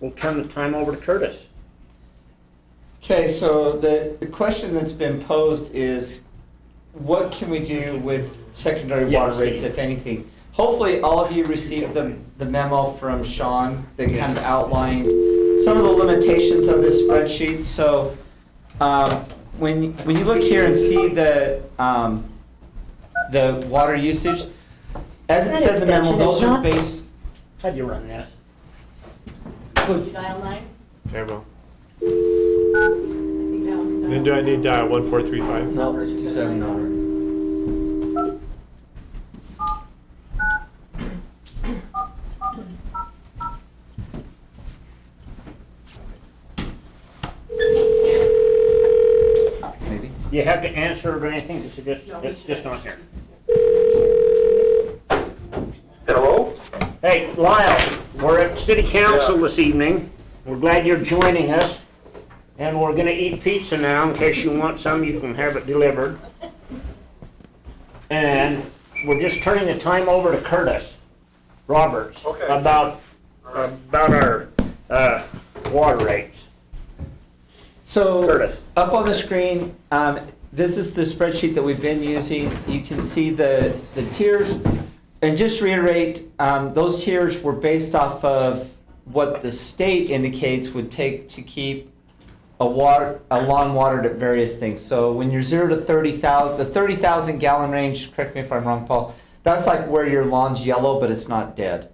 we'll turn the time over to Curtis. Okay, so the question that's been posed is, what can we do with secondary water rates, if anything? Hopefully, all of you received the memo from Sean that kind of outlined some of the limitations of this spreadsheet. So when you look here and see the water usage, as it said in the memo, those are based. How'd you run this? Dial 9? Okay, well. I think that one's dial Then do I 9. need dial 1435? No, it's 279. Maybe. Do you have to answer it or anything? It's just on here. Hello? Hey, Lyle, we're at City Council this evening. We're glad you're joining us. And we're gonna eat pizza now. In case you want some, you can have it delivered. And we're just turning the time over to Curtis Roberts Okay. about our water rates. So Curtis. up on the screen, this is the spreadsheet that we've been using. You can see the tiers. And just to reiterate, those tiers were based off of what the state indicates would take to keep a lawn watered at various things. So when you're 0 to 30,000, the 30,000 gallon range, correct me if I'm wrong, Paul, that's like where your lawn's yellow, but it's not dead.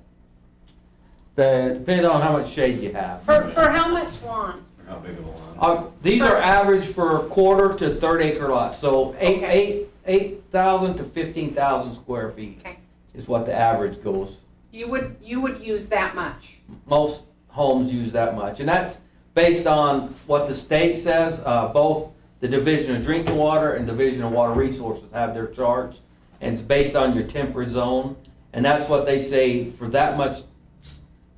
Depends on how much shade you have. For how much lawn? How big of a lawn? These are average for quarter to third acre lots, so Okay. 8,000 to 15,000 square feet Okay. is what the average goes. You would use that much? Most homes use that much, and that's based on what the state says. Both the Division of Drinking Water and Division of Water Resources have their charts, and it's based on your temperate zone, and that's what they say for that much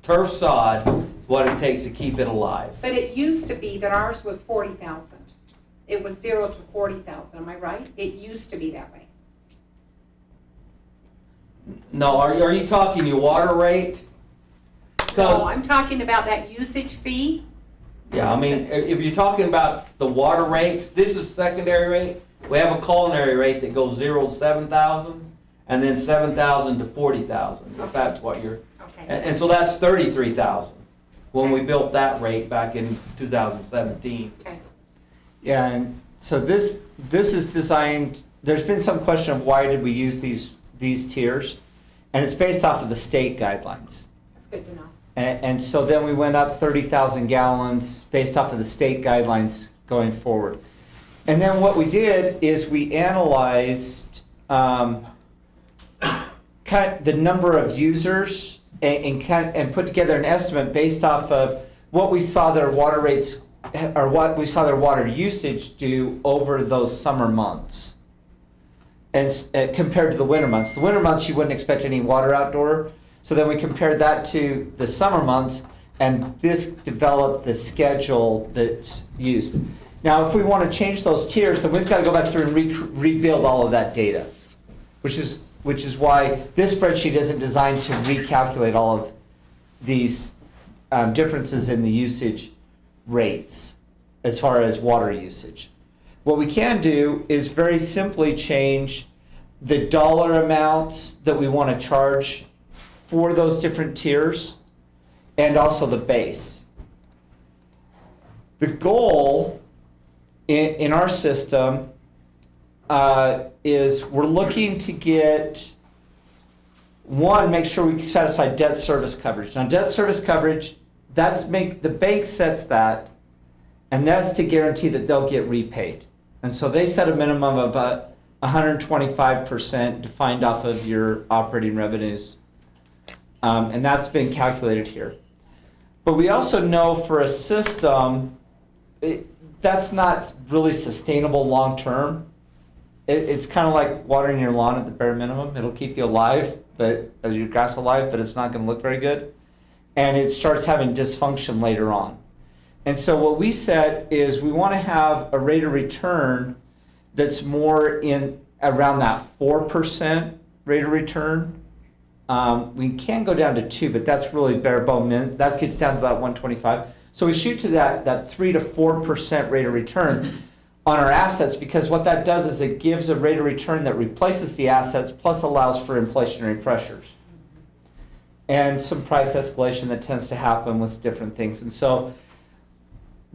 turf sod, what it takes to keep it alive. But it used to be that ours was 40,000. It was 0 to 40,000, am I right? It used to be that way. No, are you talking your water rate? No, I'm talking about that usage fee. Yeah, I mean, if you're talking about the water rates, this is secondary rate. We have a culinary rate that goes 0 to 7,000, and then 7,000 to 40,000, if that's what you're, Okay. and so that's 33,000 when we built that rate back in 2017. Okay. Yeah, and so this is designed, there's been some question of why did we use these tiers, and it's based off of the state guidelines. That's good to know. And so then we went up 30,000 gallons based off of the state guidelines going forward. And then what we did is we analyzed kind of the number of users and put together an estimate based off of what we saw their water rates or what we saw their water usage do over those summer months. And compared to the winter months. The winter months you wouldn't expect any water outdoor. So then we compared that to the summer months, and this developed the schedule that's used. Now, if we want to change those tiers, then we've got to go back through and rebuild all of that data, which is why this spreadsheet isn't designed to recalculate all of these differences in the usage rates as far as water usage. What we can do is very simply change the dollar amounts that we want to charge for those different tiers and also the base. The goal in our system is we're looking to get, one, make sure we satisfy debt service coverage. Now, debt service coverage, the bank sets that, and that's to guarantee that they'll get repaid. And so they set a minimum of about 125% defined off of your operating revenues. And that's been calculated here. But we also know for a system, that's not really sustainable long term. It's kind of like watering your lawn at the bare minimum. It'll keep you alive, but your grass alive, but it's not going to look very good. And it starts having dysfunction later on. And so what we said is we want to have a rate of return that's more in around that 4% rate of return We can go down to 2, but that's really bare bone min. That gets down to that 125. So we shoot to that 3 to 4% rate of return on our assets, because what that does is it gives a rate of return that replaces the assets plus allows for inflationary pressures and some price escalation that tends to happen with different things. And so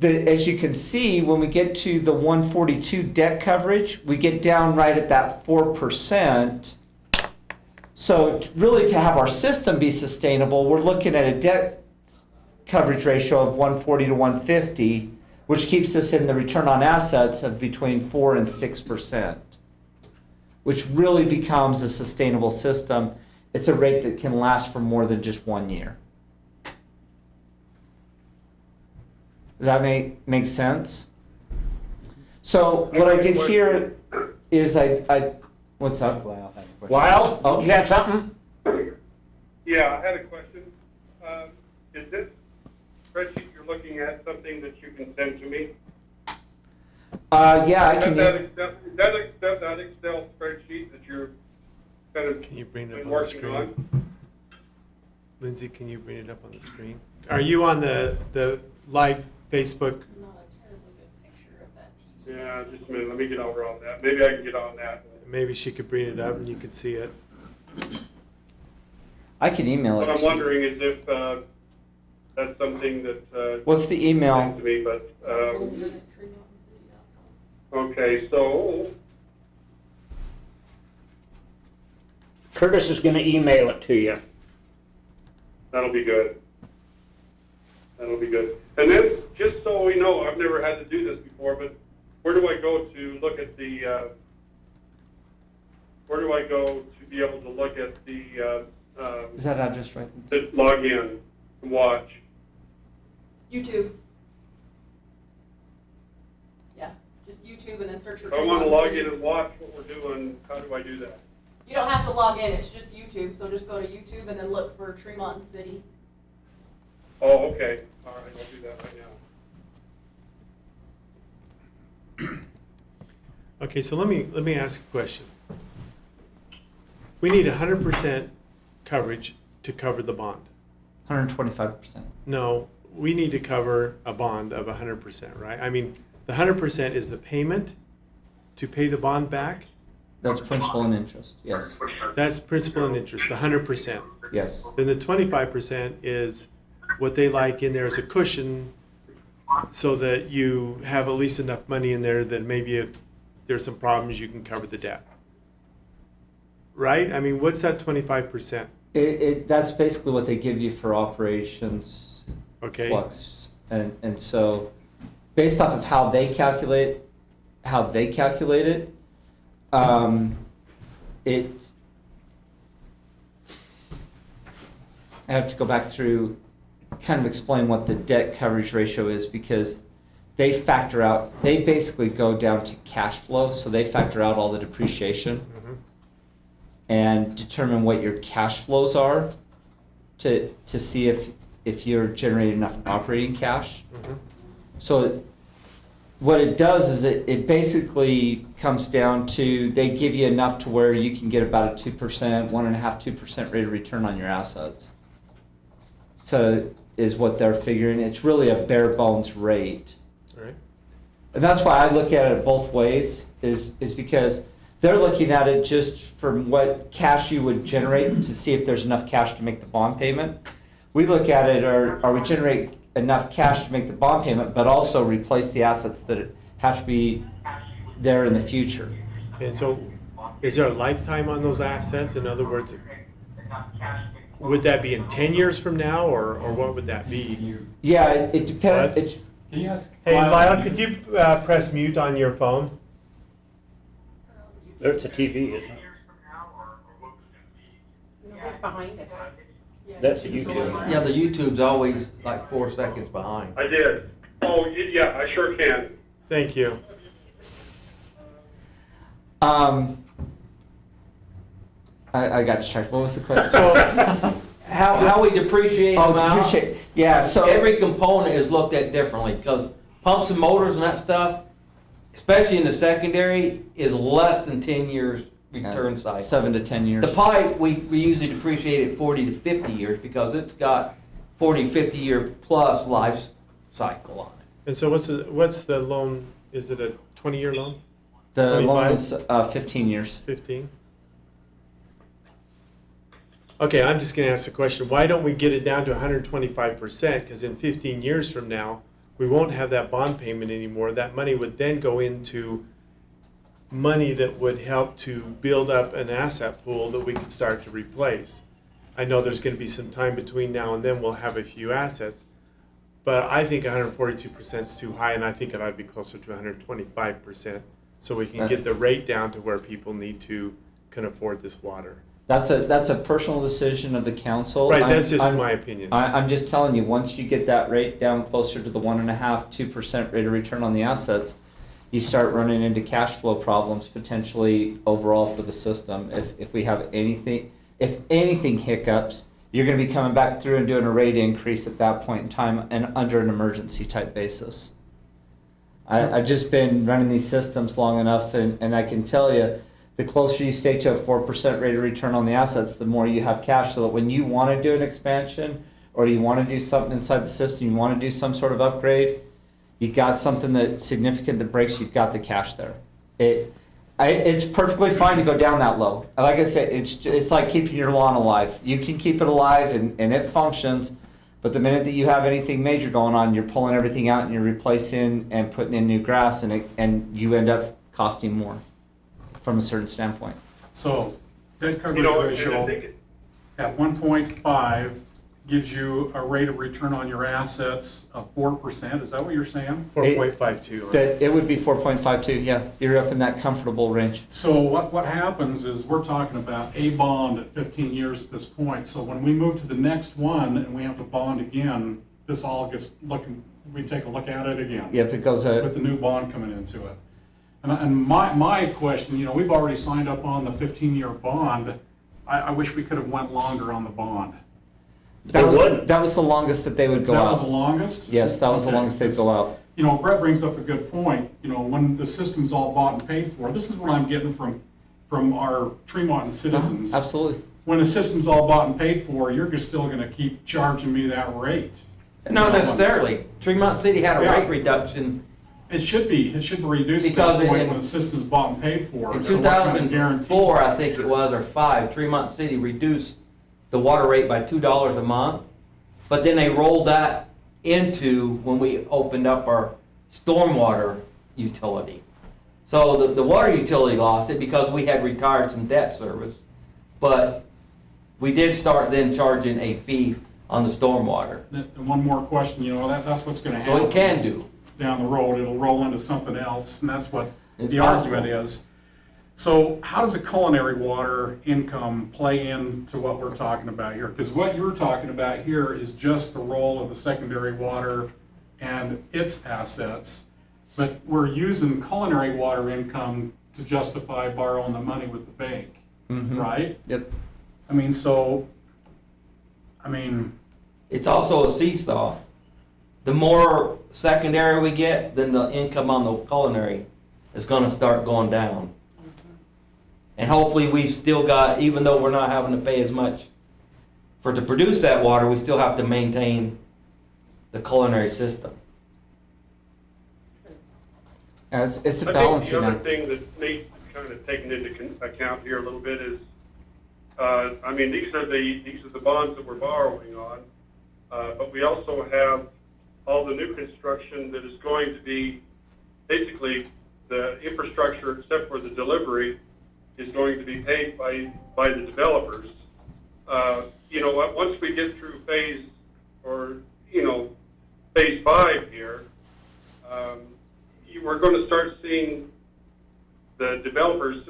as you can see, when we get to the 142 debt coverage, we get down right at that 4%. So really, to have our system be sustainable, we're looking at a debt coverage ratio of 140 to 150, which keeps us in the return on assets of between 4 and 6%, which really becomes a sustainable system. It's a rate that can last for more than just 1 year. Does that make sense? So what I did here is I what's up? Lyle, Oh. you have something? Yeah, I had a question. Is this spreadsheet you're looking at something that you can send to me? Yeah, I Is can. that Excel spreadsheet that you're kind of Can you bring it been up on the working screen? on? Lindsay, can you bring it up on the screen? Are you on the live Facebook? Not a terribly good picture of that TV. Yeah, just a minute, let me get over on that. Maybe I can get on that. Maybe she could bring it up and you could see it. I can email it What I'm to you. wondering is if that's something that What's the email? sent to me, but, Tremontoncity.com. okay, so, Curtis is gonna email it to you. that'll be good. That'll be good. And then, just so we know, I've never had to do this before, but where do I go to look at the, where do I go to be able to look at the, Is that address right? to log in and watch? YouTube. Yeah, just YouTube and then search for If I want to Tremont log City. in and watch what we're doing, how do I do that? You don't have to log in, it's just YouTube, so just go to YouTube and then look for Tremonton City. Oh, okay, all right, I'll do that right now. Okay, so let me ask a question. We need 100% coverage to cover the bond. 125%. No, we need to cover a bond of 100%, right? I mean, the 100% is the payment to pay the bond back. That's principal and interest. Yes. That's principal and interest, the 100%. Yes. Then the 25% is what they like in there as a cushion so that you have at least enough money in there that maybe if there's some problems, you can cover the debt. Right? I mean, what's that 25%? That's basically what they give you for operations Okay. flux. And so based off of how they calculate it, I have to go back through, kind of explain what the debt coverage ratio is, because they basically go down to cash flow, so they factor out all the depreciation Mhm. and determine what your cash flows are to see if you're generating enough operating cash. Mhm. So what it does is it basically comes down to, they give you enough to where you can get about a 2%, 1.5%, 2% rate of return on your assets. So is what they're figuring. It's really a bare bones rate. All right. And that's why I look at it both ways, is because they're looking at it just from what cash you would generate to see if there's enough cash to make the bond payment. We look at it, are we generate enough cash to make the bond payment, but also replace the assets that have to be there in the future. And so is there a lifetime on those assets? In other words, would that be in 10 years from now, or what would that be? Yeah, it depends. What? It's, Can you ask? Hey, Lyle, could you press mute on your phone? There's the TV, isn't it? Nobody's behind us. That's the YouTube. Yeah, the YouTube's always like 4 seconds behind. I did. Oh, yeah, I sure can. Thank you. I got distracted. What was the question? So, How we depreciate them out, depreciate. Yeah, so every component is looked at differently, because pumps and motors and that stuff, especially in the secondary, is less than 10 years return cycle. 7 to 10 years. The pipe, we usually depreciate it 40 to 50 years because it's got 40, 50 year plus life cycle on it. And so what's the loan? Is it a 20-year loan? The loan 25? is 15 years. 15? Okay, I'm just gonna ask the question, why don't we get it down to 125%? Because in 15 years from now, we won't have that bond payment anymore. That money would then go into money that would help to build up an asset pool that we could start to replace. I know there's gonna be some time between now and then we'll have a few assets, but I think 142% is too high, and I think it ought to be closer to 125%, so we can get the rate down to where people can afford this water. That's a personal decision of the council. Right, that's just my opinion. I'm just telling you, once you get that rate down closer to the 1.5–2% rate of return on the assets, you start running into cash flow problems potentially overall for the system. If we have anything hiccups, you're going to be coming back through and doing a rate increase at that point in time and under an emergency type basis. I've just been running these systems long enough, and I can tell you, the closer you stay to a 4% rate of return on the assets, the more you have cash, so that when you want to do an expansion or you want to do something inside the system, you want to do some sort of upgrade, you got something that's significant that breaks, you've got the cash there. It's perfectly fine to go down that low. Like I said, it's like keeping your lawn alive. You can keep it alive and it functions, but the minute that you have anything major going on, you're pulling everything out and you're replacing and putting in new grass, and you end up costing more from a certain standpoint. So, debt coverage You know, and I ratio think at 1.5 gives you a rate of return on your assets of 4%. Is that what you're saying? 4.52. right? That it would be 4.52. Yeah, you're up in that comfortable range. So what happens is we're talking about a bond at 15 years at this point. So when we move to the next one and we have to bond again, this all gets we take a look at it again. Yep, it goes With the new bond coming into it. And my question, we've already signed up on the 15-year bond. I wish we could have went longer on the bond. that was the longest that they would go That out. was the longest? Yes, that was the Okay, longest they'd go out. Brett brings up a good point. When the system's all bought and paid for, this is what I'm getting from our Tremonton citizens. Absolutely. When the system's all bought and paid for, you're just still gonna keep charging me that rate. Not necessarily. Tremont City had a Yeah. rate reduction It should be reduced at Because that point in- when the system's bought and paid for. in So what kind of guarantee- 2004, I think it was, or 5. Tremont City reduced the water rate by $2 a month, but then they rolled that into when we opened up our stormwater utility. So the water utility lost it because we had retired some debt service, but we did start then charging a fee on the stormwater. And one more question, that's what's gonna So happen. it can do. Down the road, it'll roll into something else, and that's what It's the possible. argument is. So how does the culinary water income play into what we're talking about here? Because what you're talking about here is just the role of the secondary water and its assets, but we're using culinary water income to justify borrowing the money with the bank, right? Yep. It's also a seesaw. The more secondary we get, then the income on the culinary is gonna start going down. And hopefully we've still got, even though we're not having to pay as much to produce that water, we still have to maintain the culinary system. It's a I think balancing the other act. thing that needs kind of taken into account here a little bit is, these are the bonds that we're borrowing on, but we also have all the new construction that is going to be, basically, the infrastructure, except for the delivery, is going to be paid by the developers. Once we get through phase 5 here, we're going to start seeing the developers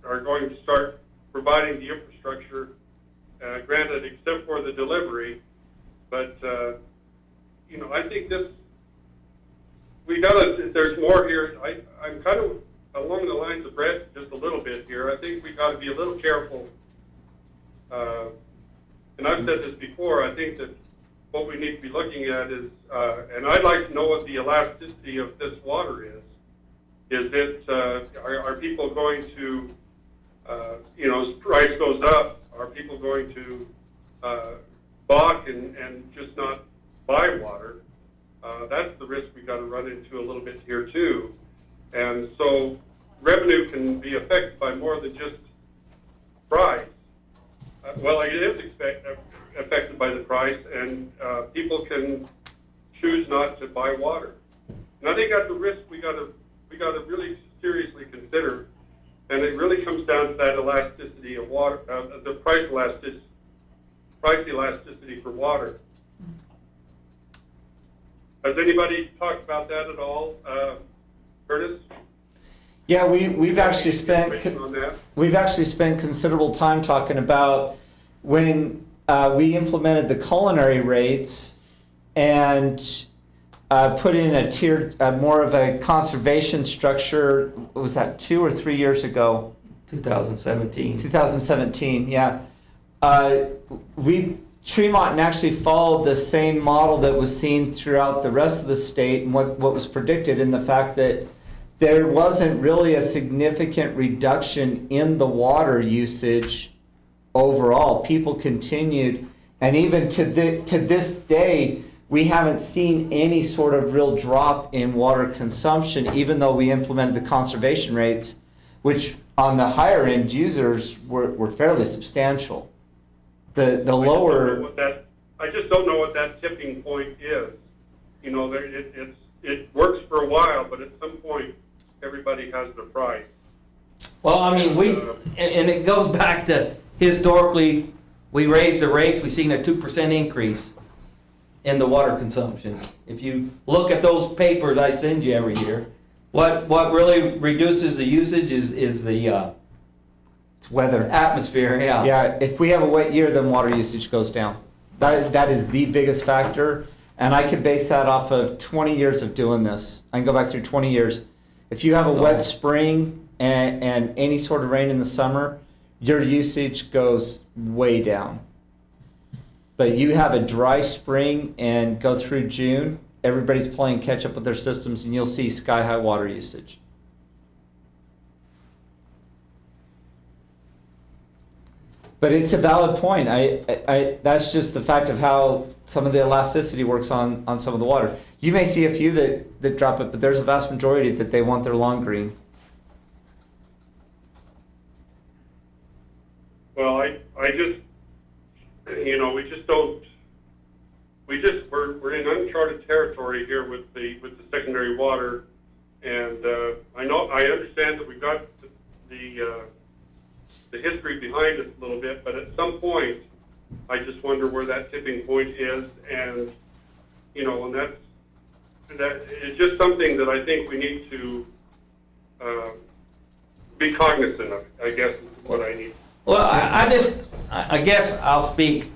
are going to start providing the infrastructure, granted, except for the delivery. But, I think there's more here. I'm kind of along the lines of Brett just a little bit here. I think we got to be a little careful. And I've said this before, I think that what we need to be looking at is, and I'd like to know what the elasticity of this water is. Is it, are people going to you know, as the price goes up, are people going to balk and just not buy water? That's the risk we got to run into a little bit here too. And so revenue can be affected by more than just price. Well, it is affected by the price, and people can choose not to buy water. And I think that's a risk we got to really seriously consider. And it really comes down to that elasticity of water, the price elasticity for water. Has anybody talked about that at all, Curtis? Yeah, we've actually spent Information on that? we've actually spent considerable time talking about when we implemented the culinary rates and put in a tiered, more of a conservation structure. Was that 2 or 3 years ago? 2017. 2017, yeah. Tremonton actually followed the same model that was seen throughout the rest of the state, and what was predicted in the fact that there wasn't really a significant reduction in the water usage overall. People continued, and even to this day, we haven't seen any sort of real drop in water consumption, even though we implemented the conservation rates, which on the higher end users were fairly substantial. The lower. I just don't know what that tipping point is. You know, it works for a while, but at some point, everybody has their price. Well, I mean, and it goes back to historically, we raised the rates, we've seen a 2% increase in the water consumption. If you look at those papers I send you every year, what really reduces the usage is the It's weather. atmosphere, yeah. Yeah, if we have a wet year, then water usage goes down. That is the biggest factor, and I can base that off of 20 years of doing this. I can go back through 20 years. If you have a wet spring and any sort of rain in the summer, your usage goes way down. But you have a dry spring and go through June, everybody's playing catch up with their systems, and you'll see sky high water usage. But it's a valid point. That's just the fact of how some of the elasticity works on some of the water. You may see a few that drop it, but there's a vast majority that they want their lawn green. Well, I just, you know, we're in uncharted territory here with the secondary water, and I understand that we've got the history behind us a little bit, but at some point, I just wonder where that tipping point is, and you know, and that it's just something that I think we need to be cognizant of. I guess is what I need. Well, I guess I'll speak.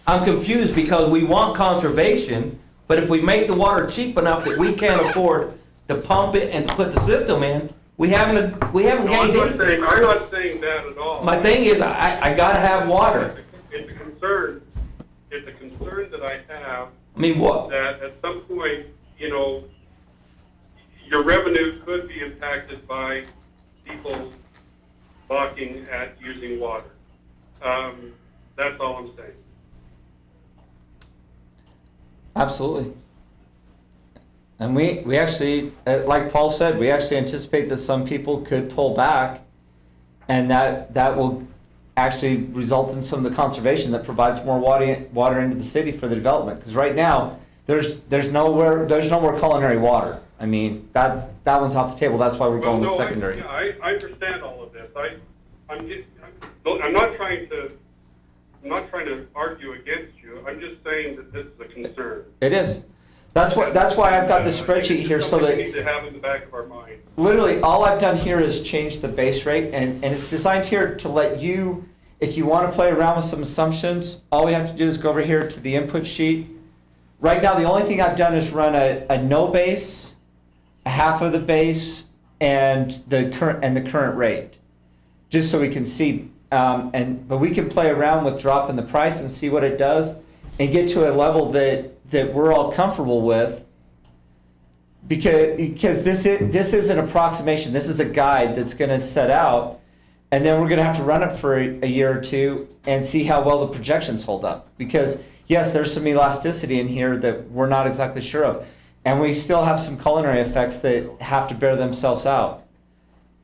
I'm confused because we want conservation, but if we make the water cheap enough that we can't afford to pump it and to put the system in, we haven't gained anything. I'm not saying that at all. My thing is, I gotta have water. It's a concern. It's a concern that I have. I mean, what? That at some point, you know, your revenue could be impacted by people balking at using water. That's all I'm saying. Absolutely. And we actually, like Paul said, we actually anticipate that some people could pull back, and that will actually result in some of the conservation that provides more water into the city for the development. Because right now, there's no more culinary water. I mean, that one's off the table. That's why we're going with secondary. I understand all of this. I'm not trying to argue against you. I'm just saying that this is a concern. It is. That's why I've got this spreadsheet here, so that we need to have in the back of our mind. literally all I've done here is change the base rate, and it's designed here to let you, if you want to play around with some assumptions, all we have to do is go over here to the input sheet. Right now, the only thing I've done is run a no base, a half of the base, and the current rate, just so we can see. But we can play around with dropping the price and see what it does, and get to a level that we're all comfortable with, because this is an approximation. This is a guide that's going to set out, And then we're gonna have to run it for a year or two and see how well the projections hold up. Because yes, there's some elasticity in here that we're not exactly sure of. And we still have some culinary effects that have to bear themselves out.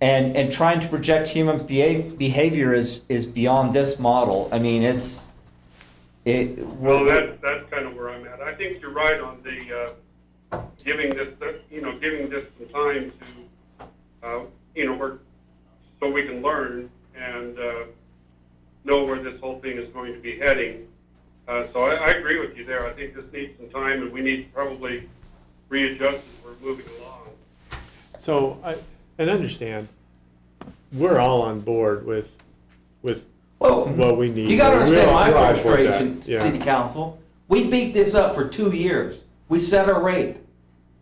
And trying to project human behavior is beyond this model. I mean, Well, that's kind of where I'm at. I think you're right on the, giving this some time to, so we can learn and, know where this whole thing is going to be heading. So I agree with you there. I think this needs some time, and we need to probably readjust as we're moving along. So, and understand, we're all on board with Well, what we need. you gotta We understand all my drive with frustration, that. Yeah. city council. We beat this up for 2 years. We set our rate.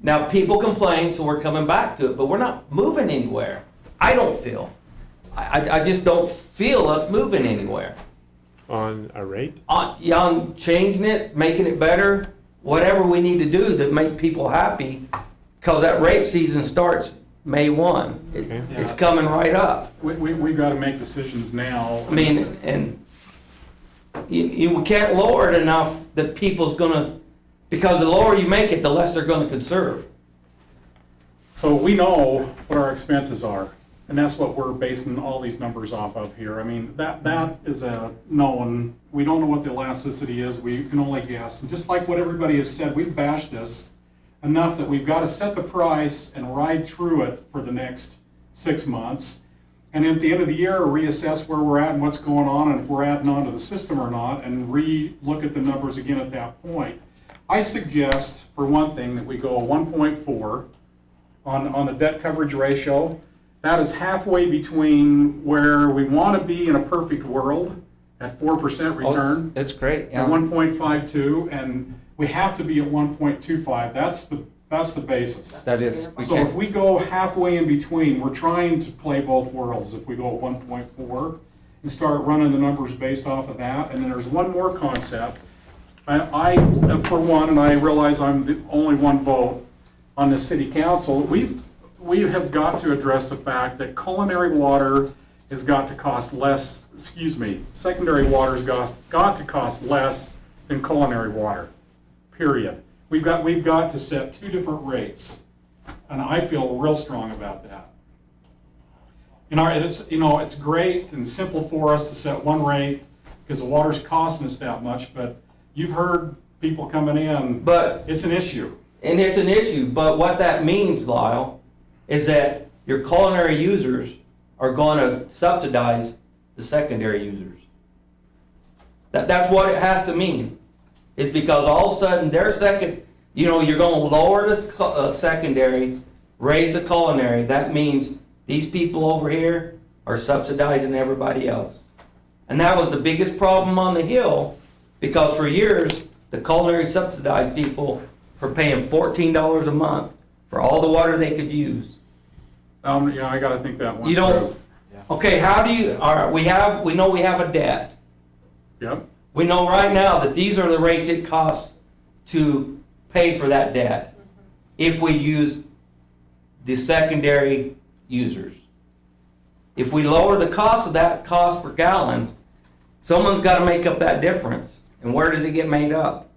Now, people complain, so we're coming back to it, but we're not moving anywhere. I don't feel. I just don't feel us moving anywhere. On a rate? On changing it, making it better, whatever we need to do to make people happy, because that rate season starts May 1. Okay. It's coming right up. We got to make decisions now. I mean, and you can't lower it enough that people's gonna, because the lower you make it, the less they're gonna conserve. So we know what our expenses are, and that's what we're basing all these numbers off of here. I mean, that is a known. We don't know what the elasticity is. We can only guess. And just like what everybody has said, we've bashed this enough that we've got to set the price and ride through it for the next 6 months. And at the end of the year, reassess where we're at and what's going on, and if we're adding on to the system or not, and re-look at the numbers again at that point. I suggest, for one thing, that we go 1.4 on the debt coverage ratio. That is halfway between where we want to be in a perfect world at 4% return. It's great. Yeah. At 1.52, and we have to be at 1.25. That's the basis. That is. So if we go halfway in between, we're trying to play both worlds. If we go at 1.4 and start running the numbers based off of that, and then there's one more concept. I for one, and I realize I'm the only one vote on the city council, we have got to address the fact that culinary water has got to cost less, secondary water has got to cost less than culinary water, period. We've got to set 2 different rates, and I feel real strong about that. It's great and simple for us to set one rate because the water's costing us that much, but you've heard people coming in, But, it's an issue. and it's an issue, but what that means, Lyle, is that your culinary users are gonna subsidize the secondary users. That's what it has to mean, is because all of a sudden their you're gonna lower the secondary, raise the culinary. That means these people over here are subsidizing everybody else. And that was the biggest problem on the Hill, because for years, the culinary subsidized people for paying $14 a month for all the water they could use. I gotta think that one You don't, through. okay, how do you, all right, we know we have a debt. Yep, We know right now that these are the rates it costs to pay for that debt if we use the secondary users. If we lower the cost of that cost per gallon, someone's got to make up that difference. And where does it get made up?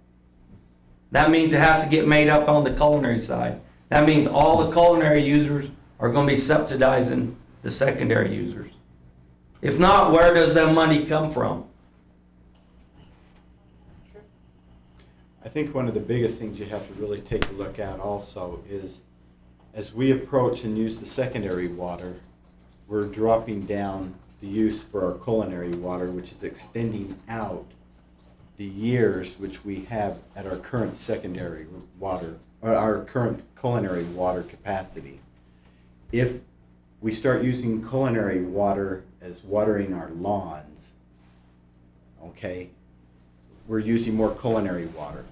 That means it has to get made up on the culinary side. That means all the culinary users are going to be subsidizing the secondary users. If not, where does that money come from? I think one of the biggest things you have to really take a look at also is, as we approach and use the secondary water, we're dropping down the use for our culinary water, which is extending out the years which we have at our current secondary water, or our current culinary water capacity. If we start using culinary water as watering our lawns, okay, we're using more culinary water.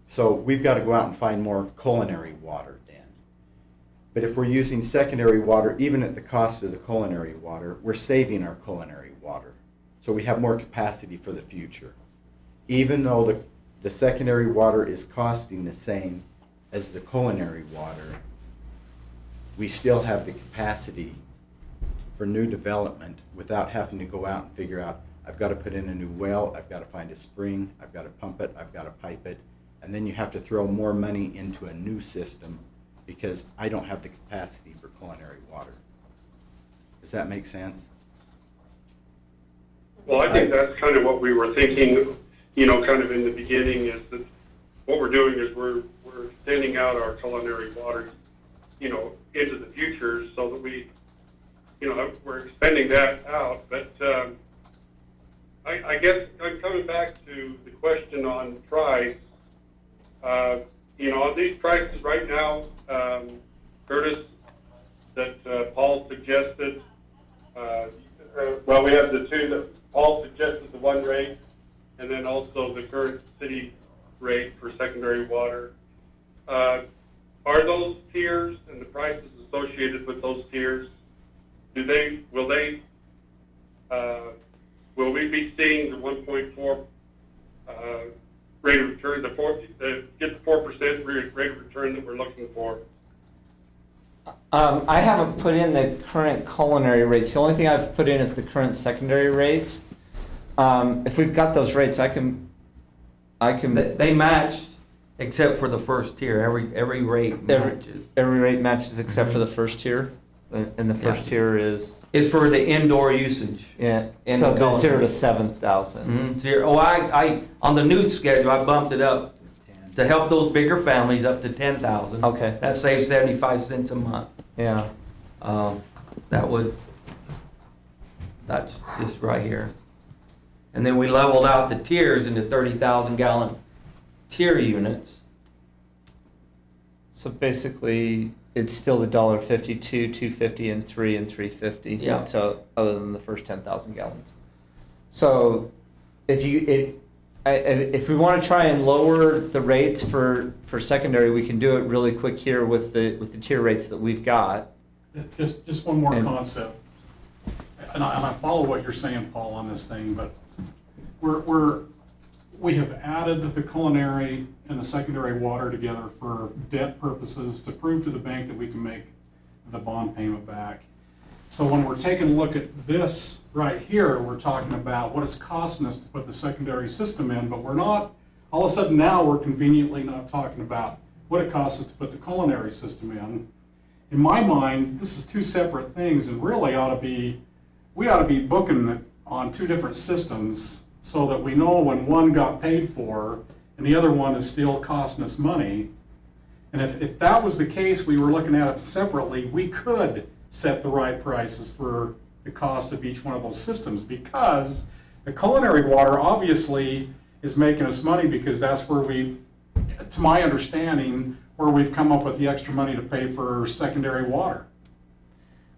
So we've got to go out and find more culinary water then. But if we're using secondary water, even at the cost of the culinary water, we're saving our culinary water. So we have more capacity for the future. Even though the secondary water is costing the same as the culinary water, we still have the capacity for new development without having to go out and figure out, I've got to put in a new well, I've got to find a spring, I've got to pump it, I've got to pipe it, and then you have to throw more money into a new system because I don't have the capacity for culinary water. Does that make sense? Well, I think that's kind of what we were thinking, you know, kind of in the beginning, is that what we're doing is we're extending out our culinary water, you know, into the future so that we, you know, we're extending that out. But I guess I'm coming back to the question on price. You know, on these prices right now, Curtis, that Paul suggested, well, we have the two that Paul suggested, the one rate, and then also the current city rate for secondary water. Are those tiers and the prices associated with those tiers, will we be seeing the 1.4 rate of return, get the 4% rate of return that we're looking for? I haven't put in the current culinary rates. The only thing I've put in is the current secondary rates. If we've got those rates, I can. They matched except for the first tier. Every rate matches. Every rate matches except for the first tier, and the first tier is For the indoor usage. so the the culinary. 0 to 7,000. Oh, I on the new schedule, I bumped it up to help those bigger families up to 10,000. Okay. That saves 75 cents a month. Yeah. That's just right here. And then we leveled out the tiers into 30,000 gallon tier units. So basically, it's still the $1.52, $2.50, and $3 and $3.50. Yeah. So other than the first 10,000 gallons. So if we want to try and lower the rates for secondary, we can do it really quick here with the tier rates that we've got. Just one more And- concept. And I follow what you're saying, Paul, on this thing, but we have added the culinary and the secondary water together for debt purposes to prove to the bank that we can make the bond payment back. So when we're taking a look at this right here, we're talking about what it's costing us to put the secondary system in, but we're not, all of a sudden now we're conveniently not talking about what it costs us to put the culinary system in. In my mind, this is two separate things and really we ought to be booking it on two different systems so that we know when one got paid for and the other one is still costing us money. And if that was the case, we were looking at it separately, we could set the right prices for the cost of each one of those systems, because the culinary water obviously is making us money because that's where to my understanding, where we've come up with the extra money to pay for secondary water.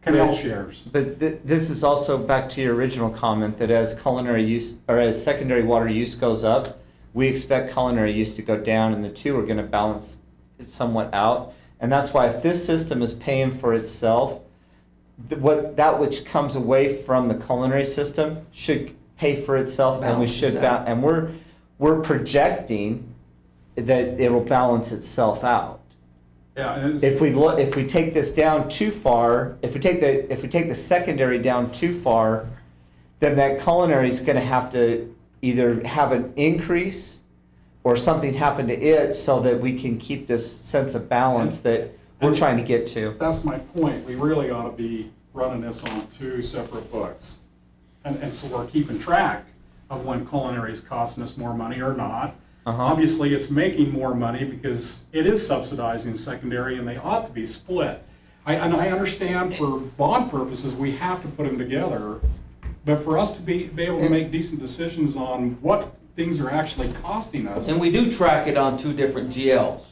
Canal shares. But this is also back to your original comment that as culinary use or as secondary water use goes up, we expect culinary use to go down, and the two are going to balance it somewhat out. And that's why if this system is paying for itself, that which comes away from the culinary system should pay for itself, and we should and we're projecting that it will balance itself out. Yeah, and If we take this down too far, if we take the secondary down too far, then that culinary is going to have to either have an increase or something happen to it so that we can keep this sense of balance that we're trying to get to. that's my point. We really ought to be running this on two separate books. And so we're keeping track of when culinary is costing us more money or not. Obviously, it's making more money because it is subsidizing secondary and they ought to be split. And I understand for bond purposes, we have to put them together. But for us to be able to make decent decisions on what things are actually costing us. And we do track it on two different GLs.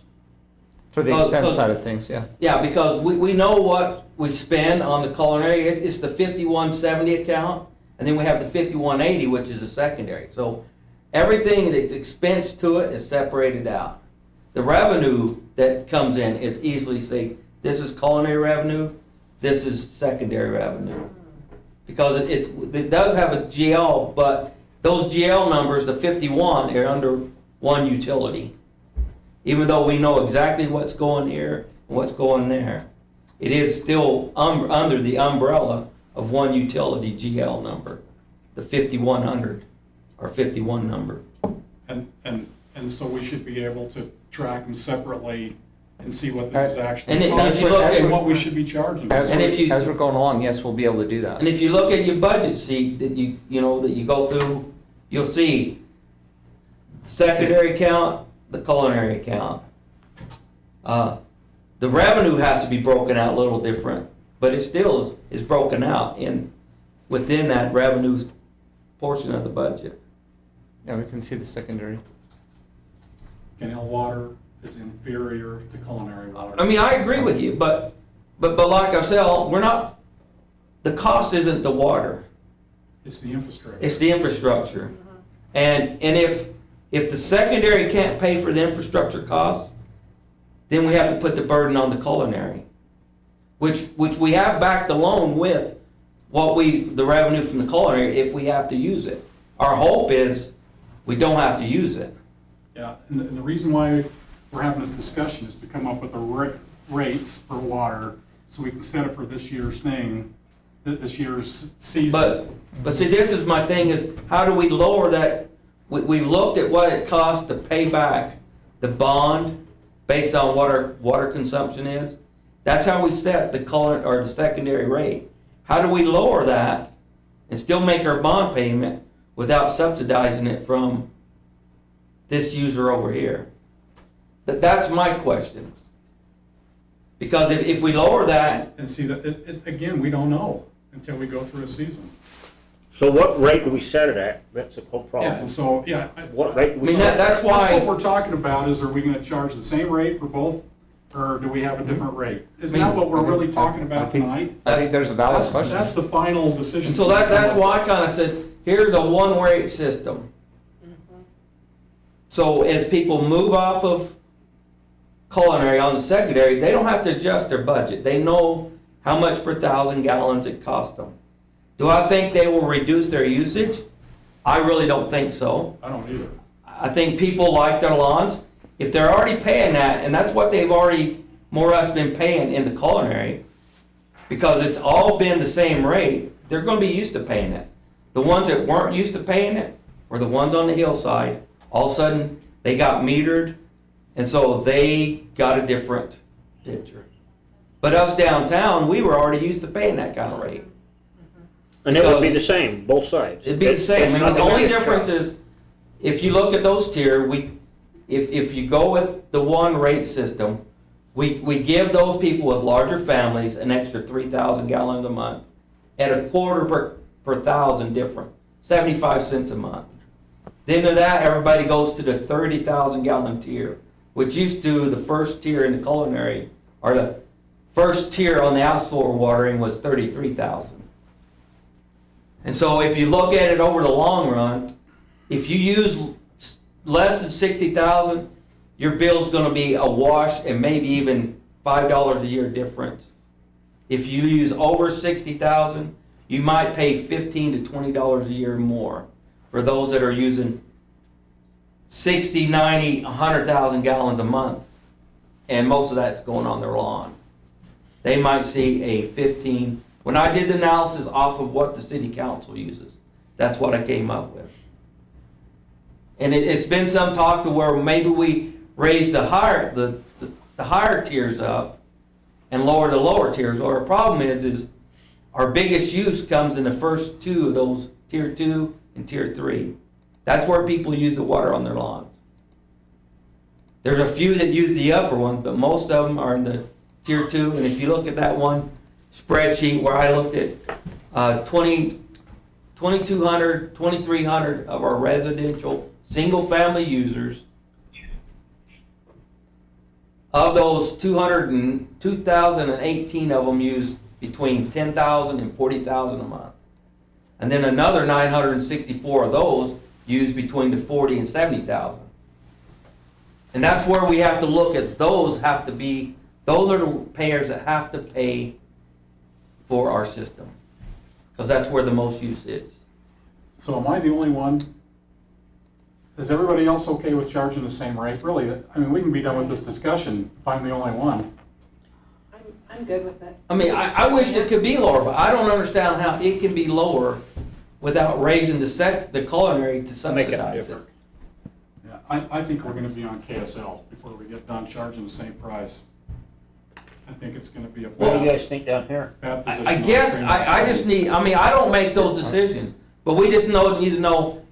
For the expense side of things, yeah. Yeah, because we know what we spend on the culinary. It's the 5170 account, and then we have the 5180, which is a secondary. So everything that's expense to it is separated out. The revenue that comes in is easily say, this is culinary revenue, this is secondary revenue. Because it does have a GL, but those GL numbers, the 51, are under one utility. Even though we know exactly what's going here and what's going there. it is still under the umbrella of one utility GL number, the 5100 or 51 number. And so we should be able to track them separately and see what this is actually And if costing, you look and at- what we should be charging. As And if you- we're going along, yes, we'll be able to do that. And if you look at your budget sheet that you know, that you go through, you'll see the secondary account, the culinary account. The revenue has to be broken out a little different, but it still is broken out within that revenue portion of the budget. Yeah, we can see the secondary. Canal water is inferior to culinary water. I mean, I agree with you, but like I said, the cost isn't the water, It's the infrastructure. it's the infrastructure. And if the secondary can't pay for the infrastructure costs, then we have to put the burden on the culinary, which we have backed the loan with the revenue from the culinary if we have to use it. Our hope is we don't have to use it. Yeah, and the reason why we're having this discussion is to come up with the rates for water, so we can set it for this year's thing, this year's season. But see, this is my thing is, how do we lower that? We've looked at what it costs to pay back the bond based on what our water consumption is. That's how we set the secondary rate. How do we lower that and still make our bond payment without subsidizing it from this user over here? That's my question. Because if we lower that, And see, that again, we don't know until we go through a season. So what rate do we set it at? That's the whole Yeah, problem. and so, yeah. What rate do I we mean, set? that's That's what why, we're talking about, is are we gonna charge the same rate for both, or do we have a different rate? Isn't that what we're really talking about tonight? I think there's a valid That's question. the final decision. and so that's why I kind of said, here's a one rate system. So as people move off of culinary on the secondary, they don't have to adjust their budget. They know how much per 1,000 gallons it costs them. Do I think they will reduce their usage? I really don't think so. I don't either. I think people like their lawns. If they're already paying that, and that's what they've already more or less been paying in the culinary, because it's all been the same rate, they're gonna be used to paying it. The ones that weren't used to paying it were the ones on the hillside. All of a sudden, they got metered, and so they got a different picture. But us downtown, we were already used to paying that kind of rate. And it would be the same, both sides. It'd be the same. That's I mean, not the only biggest difference challenge. is, if you look at those tier, if you go with the one rate system, we give those people with larger families an extra 3,000 gallons a month at a quarter per 1,000 different, 75 cents a month. Then to that, everybody goes to the 30,000 gallon tier, which used to, the first tier in the culinary, or the first tier on the outdoor watering was 33,000. And so if you look at it over the long run, if you use less than 60,000, your bill's gonna be a wash and maybe even $5 a year difference. If you use over 60,000, you might pay $15 to $20 a year more for those that are using 60, 90, 100,000 gallons a month. And most of that's going on their lawn. They might see a 15, when I did the analysis off of what the city council uses, that's what I came up with. And it's been some talk to where maybe we raise the higher tiers up and lower the lower tiers. Or our problem is our biggest use comes in the first two of those, tier 2 and tier 3. That's where people use the water on their lawns. There's a few that use the upper one, but most of them are in the tier 2. And if you look at that one spreadsheet where I looked at 2,200, 2,300 of our residential single-family users, of those 2,018 of them use between 10,000 and 40,000 a month. And then another 964 of those use between the 40 and 70,000. And that's where we have to look at, those are the payers that have to pay for our system. Because that's where the most use is. So am I the only one? Is everybody else okay with charging the same rate? Really, I mean, we can be done with this discussion if I'm the only one. I'm good with it. I mean, I wish it could be lower, but I don't understand how it can be lower without raising the culinary to Make it subsidize it. different. Yeah, I think we're gonna be on KSL before we get done charging the same price. I think it's gonna be a What do you bad, guys think down here? bad position. I on guess, Tremont I just City. need, I mean, I don't make those decisions, but we just need to know,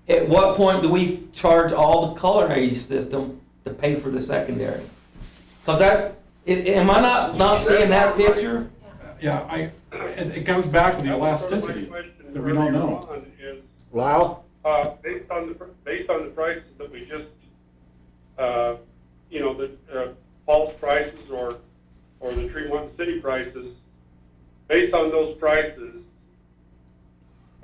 at what point do we charge all the culinary system to pay for the secondary? Cause am I not seeing that picture? Yeah, it comes back to the elasticity that we don't know. Lyle? Based on the prices that we just, the false prices or the Tremonton City prices, based on those prices,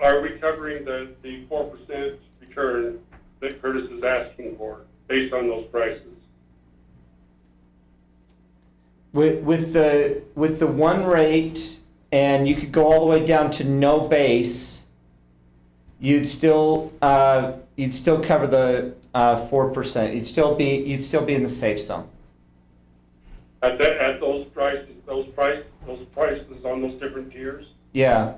are we covering the 4% return that Curtis is asking for, based on those prices? With the one rate, and you could go all the way down to no base, you'd still cover the 4%. You'd still be in the safe zone. At those prices on those different tiers? Yeah.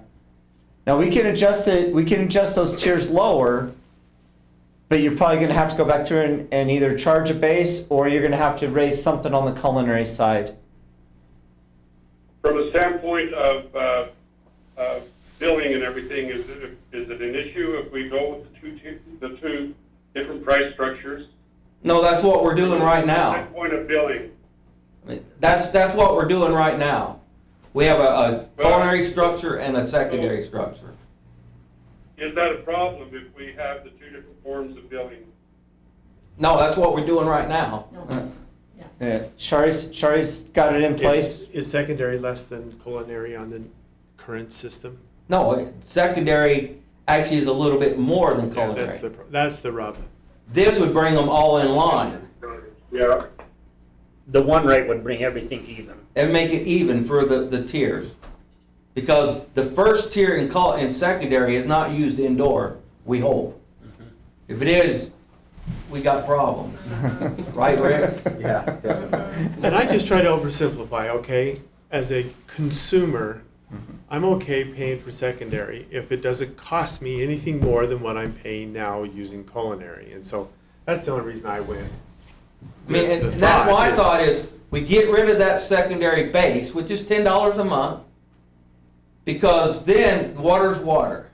Now we can adjust those tiers lower, but you're probably going to have to go back through and either charge a base, or you're going to have to raise something on the culinary side. From a standpoint of billing and everything, is it an issue if we go with the two different price structures? No, that's what we're doing right now. Standpoint of billing. I mean, that's what we're doing right now. We have a culinary structure and a secondary structure. Is that a problem if we have the two different forms of billing? No, that's what we're doing right now. Yeah. Shari's got it in place. Is secondary less than culinary on the current system? No, secondary actually is a little bit more than Yeah, culinary. that's the rub. This would bring them all in line Yeah. The one rate would bring everything even. and make it even for the tiers. Because the first tier in secondary is not used indoor, we hope. If it is, we got problems. Right, Rick? Yeah, definitely. And I just try to oversimplify, okay? As a consumer, I'm okay paying for secondary if it doesn't cost me anything more than what I'm paying now using culinary. And so that's the only reason I went. I mean, and The that's my is- thought is, we get rid of that secondary base, which is $10 a month, because then water's water.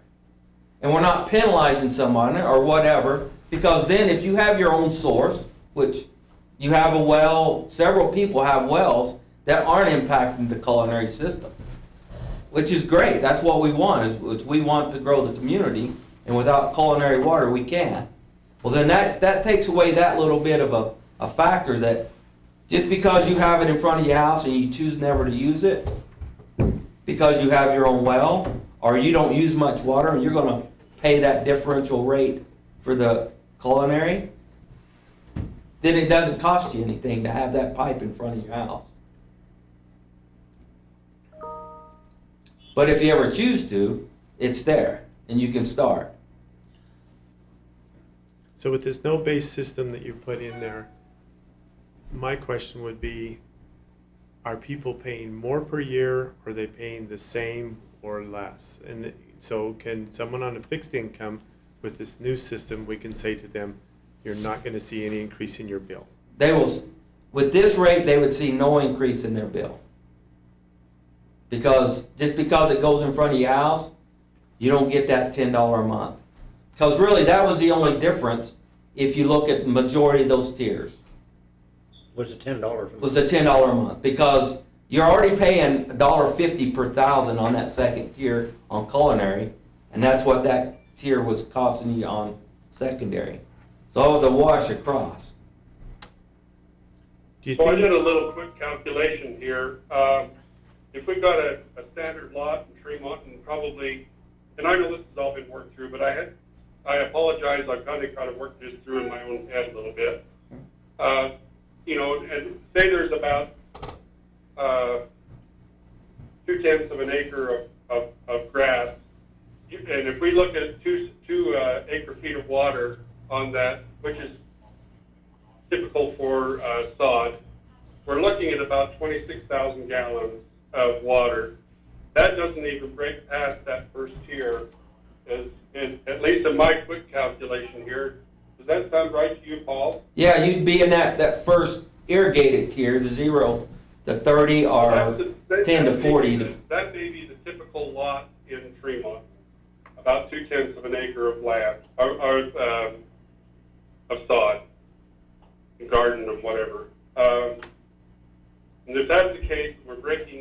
And we're not penalizing someone or whatever, because then if you have your own source, which you have a well, several people have wells that aren't impacting the culinary system, which is great. That's what we want, is we want to grow the community, and without culinary water, we can't. Well, then that takes away that little bit of a factor that just because you have it in front of your house and you choose never to use it, because you have your own well, or you don't use much water, and you're gonna pay that differential rate for the culinary, then it doesn't cost you anything to have that pipe in front of your house. But if you ever choose to, it's there, and you can start. So with this no base system that you put in there, my question would be, are people paying more per year, or are they paying the same or less? And so can someone on a fixed income with this new system, we can say to them, you're not going to see any increase in your bill? They will, with this rate, they would see no increase in their bill. Just because it goes in front of your house, you don't get that $10 a month. Because really, that was the only difference if you look at the majority of those tiers. Was it $10? Was the $10 a month, because you're already paying $1.50 per thousand on that second tier on culinary, and that's what that tier was costing you on secondary. So it was a wash across. Do you So I think? did a little quick calculation here. If we've got a standard lot in Tremonton, probably, and I know this has all been worked through, but I apologize, I've kind of worked this through in my own head a little bit. And say there's about 0.2 of an acre of grass, and if we look at two acre feet of water on that, which is typical for sod, we're looking at about 26,000 gallons of water. That doesn't even break past that first tier, at least in my quick calculation here. Does that sound right to you, Paul? Yeah, you'd be in that first irrigated tier, the 0 to 30 or That's 10 to 40. That may be the typical lot in Tremont, about 2/10 of an acre of land, of sod, garden of whatever. And if that's the case, we're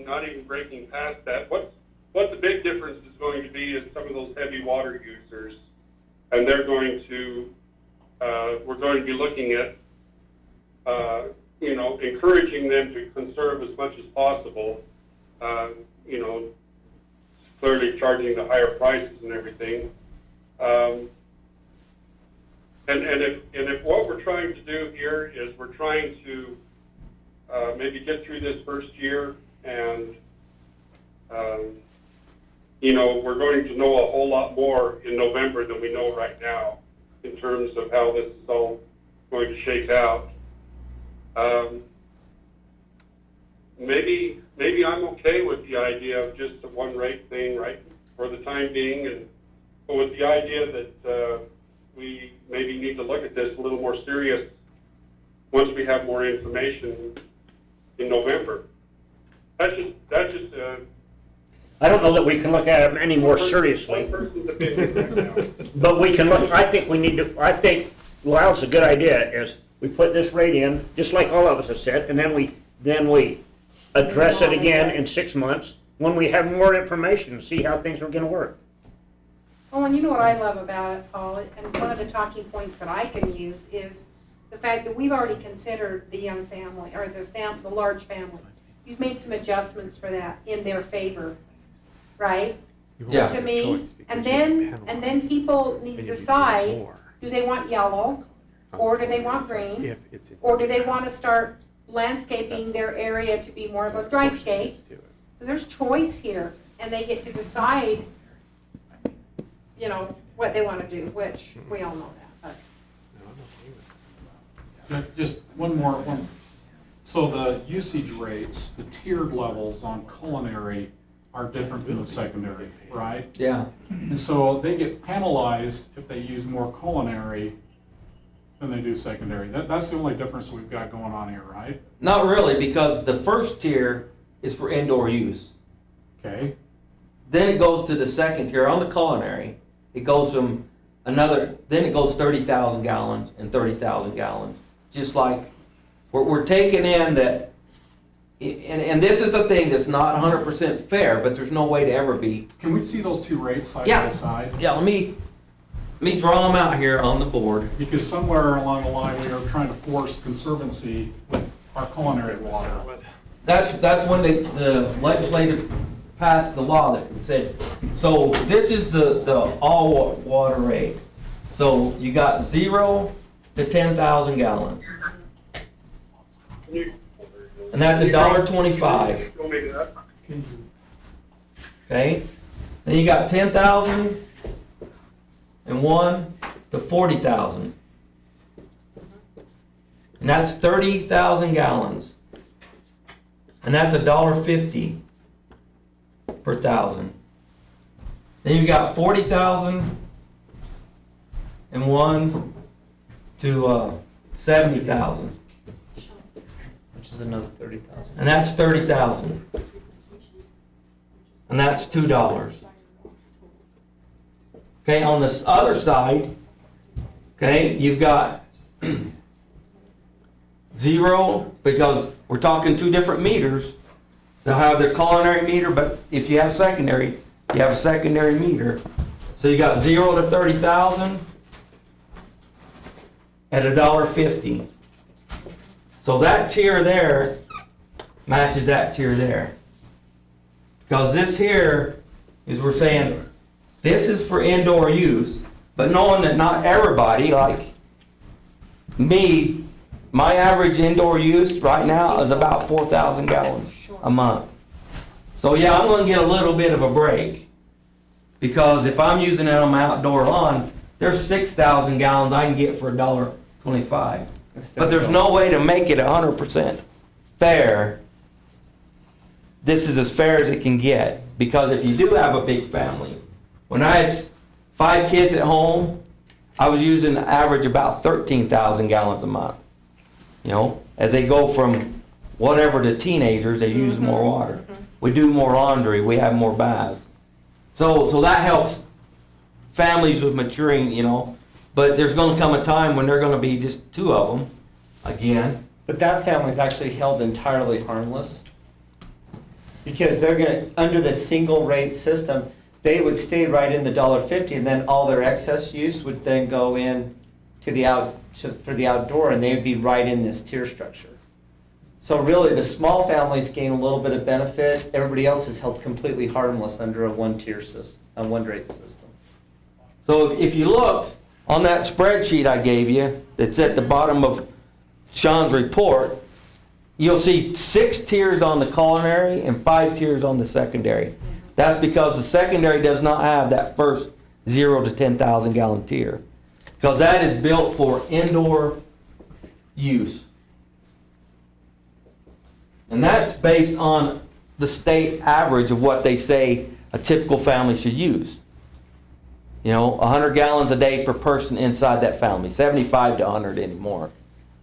not even breaking past that. What the big difference is going to be is some of those heavy water users, and they're going to, we're going to be looking at, encouraging them to conserve as much as possible, clearly charging the higher prices and everything. And if what we're trying to do here is we're trying to maybe get through this first year and, we're going to know a whole lot more in November than we know right now in terms of how this is all going to shake out. Maybe I'm okay with the idea of just a one rate thing, right, for the time being, but with the idea that we maybe need to look at this a little more serious once we have more information in November. That's just I don't know that we can look at them any more one seriously, person's opinion right now. but we can look, I think Lyle's a good idea, is we put this rate in, just like all of us have said, and then we address it again in 6 months when we have more information and see how things are gonna work. Oh, and you know what I love about it, Paul, and one of the talking points that I can use is the fact that we've already considered the young family, or the large family. You've made some adjustments for that in their favor, right? Yeah. To me, and then people need to decide, do they want yellow, or do they want green, or do they want to start landscaping their area to be more of a dryscape? So there's choice here, and they get to decide, what they want to do, which we all know that. But Just one more. So the usage rates, the tiered levels on culinary are different than the secondary, right? Yeah. And so they get penalized if they use more culinary than they do secondary. That's the only difference we've got going on here, right? Not really, because the first tier is for indoor use. Okay. Then it goes to the second tier on the culinary. It goes then it goes 30,000 gallons and 30,000 gallons. Just like we're taking in that, and this is the thing that's not 100% fair, but there's no way to ever be. Can we see those two rates side Yeah. by side? Yeah, let me draw them out here on the board. Because somewhere along the line, we are trying to force conservancy with our culinary water. That's when the legislative passed the law that said, so this is the all water rate. So you got 0 to 10,000 gallons. And that's $1.25. Okay? Then you got 10,000 and 1 to 40,000. And that's 30,000 gallons. And that's $1.50 per thousand. Then you got 40,000 and 1 to 70,000. Which is another 30,000. And that's 30,000. And that's $2. Okay, on this other side, okay, you've got 0, because we're talking 2 different meters. They'll have their culinary meter, but if you have secondary, you have a secondary meter. So you got 0 to 30,000 at $1.50. So that tier there matches that tier there. Because this here is, we're saying, this is for indoor use, but knowing that not everybody, like me, my average indoor use right now is about 4,000 gallons a month. So yeah, I'm gonna get a little bit of a break. Because if I'm using it on my outdoor lawn, there's 6,000 gallons I can get for $1.25. But there's no way to make it 100%. fair, this is as fair as it can get. Because if you do have a big family, when I had 5 kids at home, I was using an average about 13,000 gallons a month. You know, as they go from whatever to teenagers, they use more water. We do more laundry, we have more baths. So that helps families with maturing, you know. But there's gonna come a time when there are gonna be just 2 of them, again. But that family's actually held entirely harmless. Because they're gonna, under the single rate system, they would stay right in the $1.50, and then all their excess use would then go in to for the outdoor, and they'd be right in this tier structure. So really, the small families gain a little bit of benefit. Everybody else is held completely harmless under a one-tier system, a one-rate system. So if you look on that spreadsheet I gave you, that's at the bottom of Sean's report, you'll see 6 tiers on the culinary and 5 tiers on the secondary. That's because the secondary does not have that first 0 to 10,000 gallon tier. Because that is built for indoor use. And that's based on the state average of what they say a typical family should use. You know, 100 gallons a day per person inside that family. 75 to 100 anymore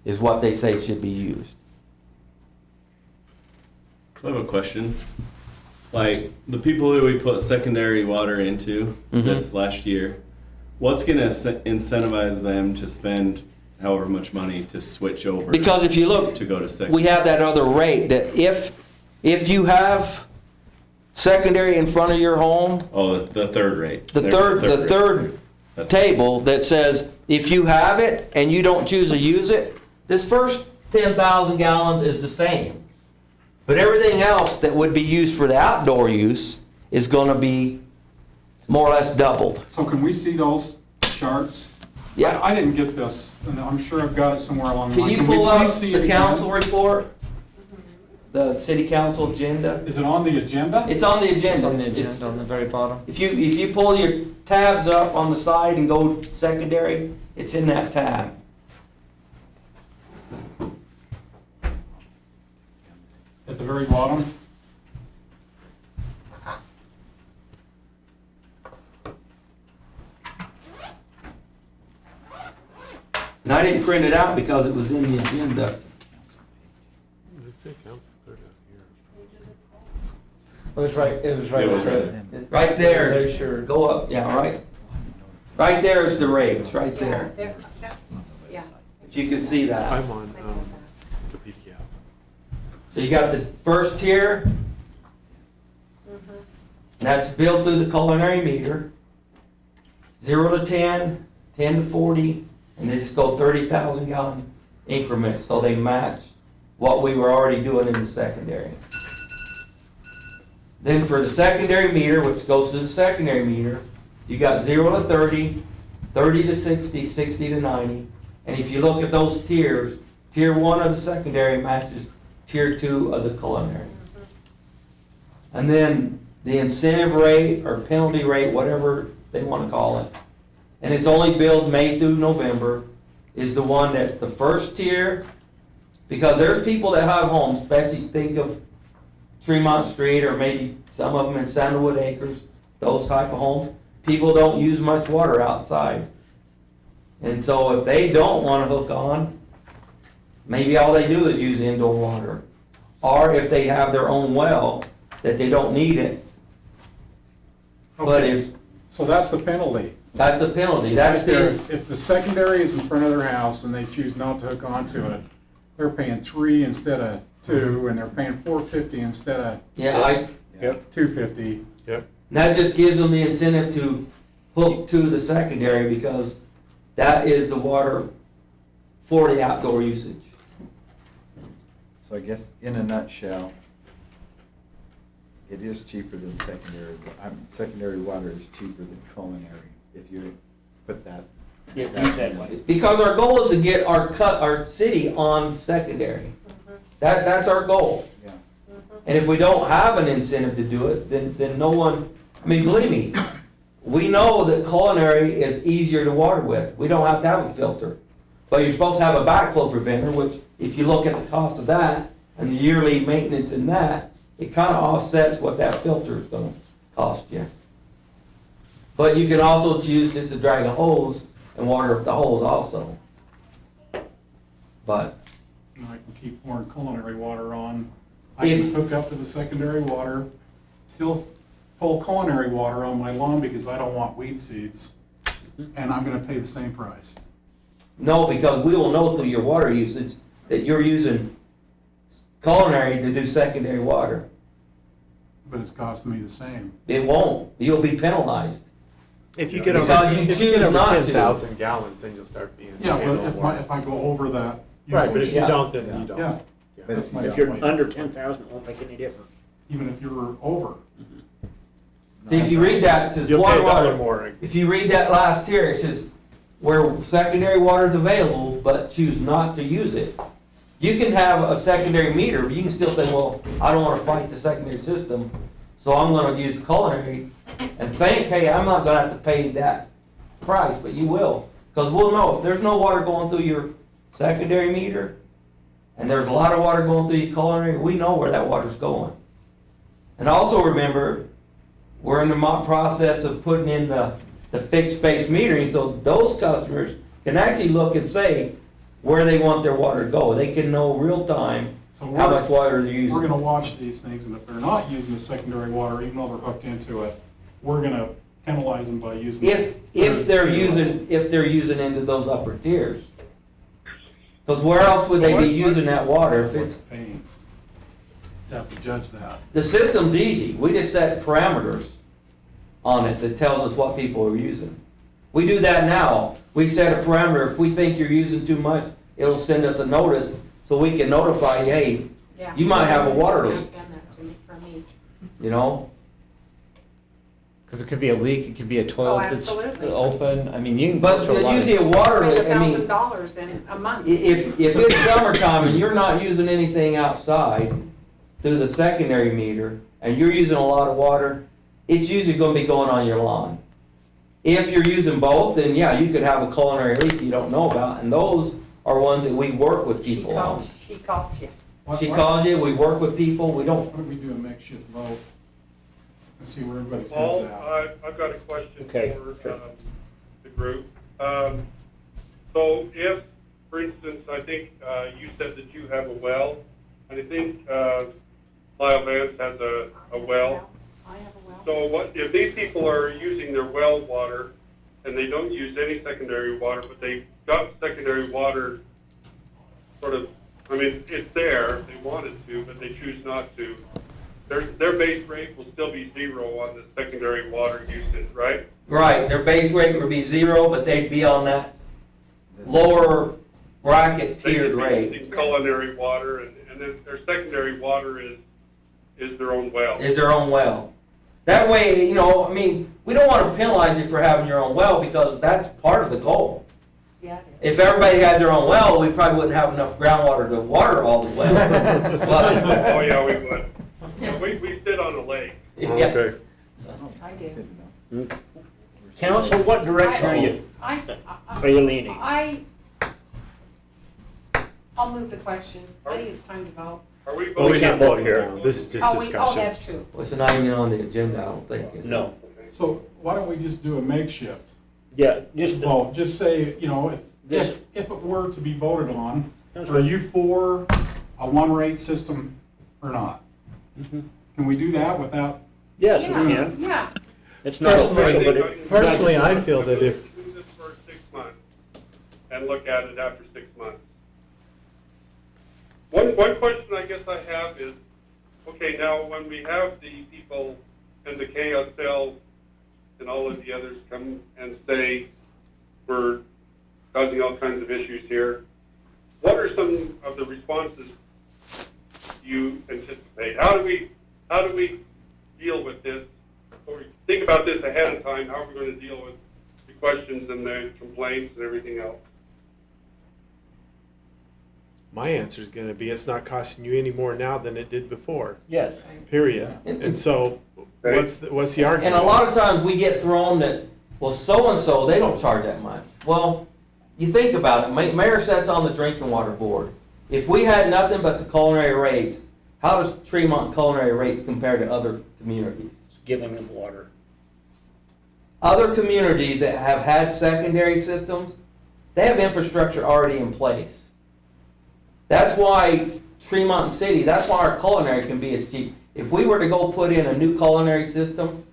is what they say should be used. I have a question. Like, the people who we put secondary water into this last year, what's going to incentivize them to spend however much money to switch over? Because if you look, to go to secondary. we have that other rate that if you have secondary in front of your home, Oh, the third rate. the There's third That's table that says if you have it and you don't choose to use it, this first 10,000 gallons is the same. But everything else that would be used for the outdoor use is going to be more or less doubled. So can we see those charts? Yeah. I didn't get this, and I'm sure I've got it somewhere along the Can line. you we pull up please see it the again? council report? The city council agenda? Is it on the agenda? It's on the agenda. It's on the It's- agenda on the very bottom. If you pull your tabs up on the side and go secondary, it's in that tab. At the very bottom? And I didn't print it out because it was in the agenda. It was right, It was right there. Right there. Very sure. Go up, yeah, right. Right there is the rates, right there. That's, yeah. If you could see that. I'm on the PDF. So you got the first tier. And that's built through the culinary meter. 0 to 10, 10 to 40, and they just go 30,000 gallon increments. So they match what we were already doing in the secondary. Then for the secondary meter, which goes to the secondary meter, you got 0 to 30, 30 to 60, 60 to 90. And if you look at those tiers, tier 1 of the secondary matches tier 2 of the culinary. And then the incentive rate or penalty rate, whatever they want to call it, and it's only billed May through November, is the one that the first tier, because there's people that have homes, especially think of Tremont Street or maybe some of them in Sandalwood Acres, those type of homes. People don't use much water outside. And so if they don't want to hook on, maybe all they do is use indoor water. Or if they have their own well, that they don't need it. But if, So that's the penalty. that's a penalty, that's the, If the secondary is in front of their house and they choose not to hook onto it, they're paying 3 instead of 2, and they're paying $4.50 instead of yeah, $2.50. that just gives them the incentive to hook to the secondary because that is the water for the outdoor usage. So I guess in a nutshell, it is cheaper than secondary. Secondary water is cheaper than culinary, if you put that. Yeah, use that way. Because our goal is to get our city on secondary. That's our goal. Yeah. And if we don't have an incentive to do it, then no one, I mean, believe me, we know that culinary is easier to water with. We don't have to have a filter. But you're supposed to have a backflow preventer, which if you look at the cost of that, and the yearly maintenance in that, it kind of offsets what that filter is gonna cost you. But you can also choose just to drag a hose and water up the holes also. But And I can keep pouring culinary water on. I can hook up to the secondary water, still pull culinary water on my lawn because I don't want weed seeds, and I'm gonna pay the same price. no, because we will know through your water usage that you're using culinary to do secondary water. But it's costing me the same. It won't. You'll be penalized. If you get over, Because you if you get choose over not to. 10,000 gallons, then you'll start being. Yeah, paying but more. if I go over that Right, but if usage, you Yeah. don't, then you don't. yeah, But that's my If you're point. under 10,000, it won't make any difference. Even if you're over. See, if you read that, it says You'll pay water, $1 more. if you read that last tier, it says where secondary water is available, but choose not to use it. You can have a secondary meter, but you can still say, well, I don't want to fight the secondary system, so I'm going to use culinary and think, hey, I'm not going to have to pay that price, but you will. Because we'll know if there's no water going through your secondary meter, and there's a lot of water going through your culinary, we know where that water's going. And also remember, we're in the process of putting in the fixed base metering, so those customers can actually look and say where they want their water to go. They can know real time So how much water they're we're using. gonna watch these things, and if they're not using the secondary water, even though they're hooked into it, we're gonna penalize them by using. If they're using into those upper tiers. Because where else would they be using that water if it's, Paying. Have to judge that. the system's easy. We just set parameters on it that tells us what people are using. We do that now. We set a parameter. If we think you're using too much, it'll send us a notice so we can notify you, hey, Yeah. you might have a water Have leak, done that to me, for me. you know? Because it could be a leak, it could be a toilet that's absolutely. open, I mean, you can But go through a lot usually of. a water Spend leak, I mean, $1,000 in a month. if it's summertime and you're not using anything outside through the secondary meter, and you're using a lot of water, it's usually gonna be going on your lawn. If you're using both, then yeah, you could have a culinary leak you don't know about, and those are ones that we work with She people on. calls you. She calls you, we work with people, we don't, Why don't we do a makeshift vote and see where everybody's heads Paul, at? I've got a question Okay, for sure. the group. So if, for instance, I think you said that you have a well, and I think Lyle Vance has a well. I have a well. So what, if these people are using their well water and they don't use any secondary water, but they've got secondary water sort of, I mean, it's there if they wanted to, but they choose not to, their base rate will still be zero on the secondary water usage, right? right, their base rate would be zero, but they'd be on that lower bracket They tiered could be rate. using culinary water, and then their secondary water is their own well. Is their own well. That way, you know, I mean, we don't want to penalize you for having your own well because that's part of the goal. Yeah, it is. If everybody had their own well, we probably wouldn't have enough groundwater to water all the wells. But, Oh, yeah, we would. We sit on a lake. yeah. Okay. I do. Council, what direction are you leaning? I'll move the question. I think it's time to vote. Are we Well, voting? we can't vote here. now. This is just Oh, discussion. that's true. Well, it's not even on the agenda, I don't think. is it? No. So why don't we just do a makeshift? Yeah, just, Well, just say, you know, This- if it were to be voted on, are you for a one-rate system or not? Can we do that without, yes, we Yeah, can. yeah. It's not official, but it. Personally, I feel that if, Do this for 6 months and look at it after 6 months. One question I guess I have is, okay, now when we have the people and the KSL and all of the others come and say we're causing all kinds of issues here, what are some of the responses you anticipate? How do we deal with this? Or think about this ahead of time, how are we going to deal with the questions and the complaints and everything else? my answer is gonna be, it's not costing you any more now than it did before, Yes. period. And so, what's the argument? And a lot of times we get thrown that, well, so-and-so, they don't charge that much. Well, you think about it, mayor sits on the drinking water board. if we had nothing but the culinary rates, how does Tremont culinary rates compare to other communities? It's giving them water. Other communities that have had secondary systems, they have infrastructure already in place. That's why Tremont City, that's why our culinary can be as cheap. If we were to go put in a new culinary system,